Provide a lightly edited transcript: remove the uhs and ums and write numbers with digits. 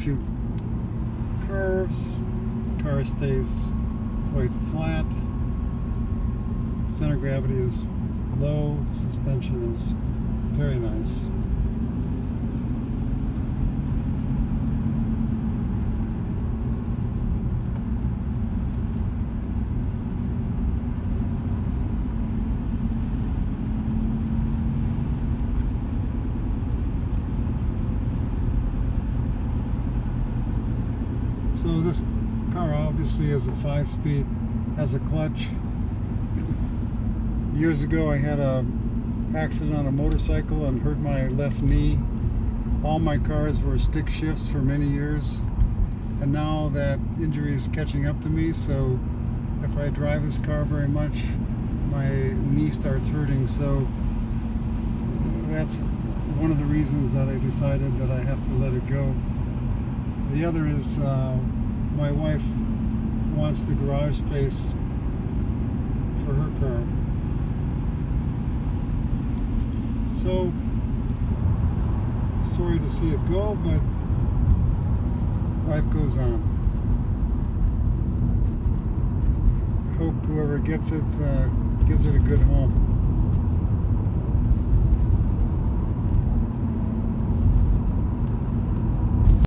few curves. Car stays quite flat. Center of gravity is low. Suspension is very nice. So this car obviously has a 5-speed, has a clutch. Years ago I had an accident on a motorcycle and hurt my left knee. All my cars were stick shifts for many years, and now that injury is catching up to me, so if I drive this car very much, my knee starts hurting. So that's one of the reasons that I decided that I have to let it go. The other is my wife wants the garage space for her car. So, sorry to see it go, but life goes on. I hope whoever gets it gives it a good home.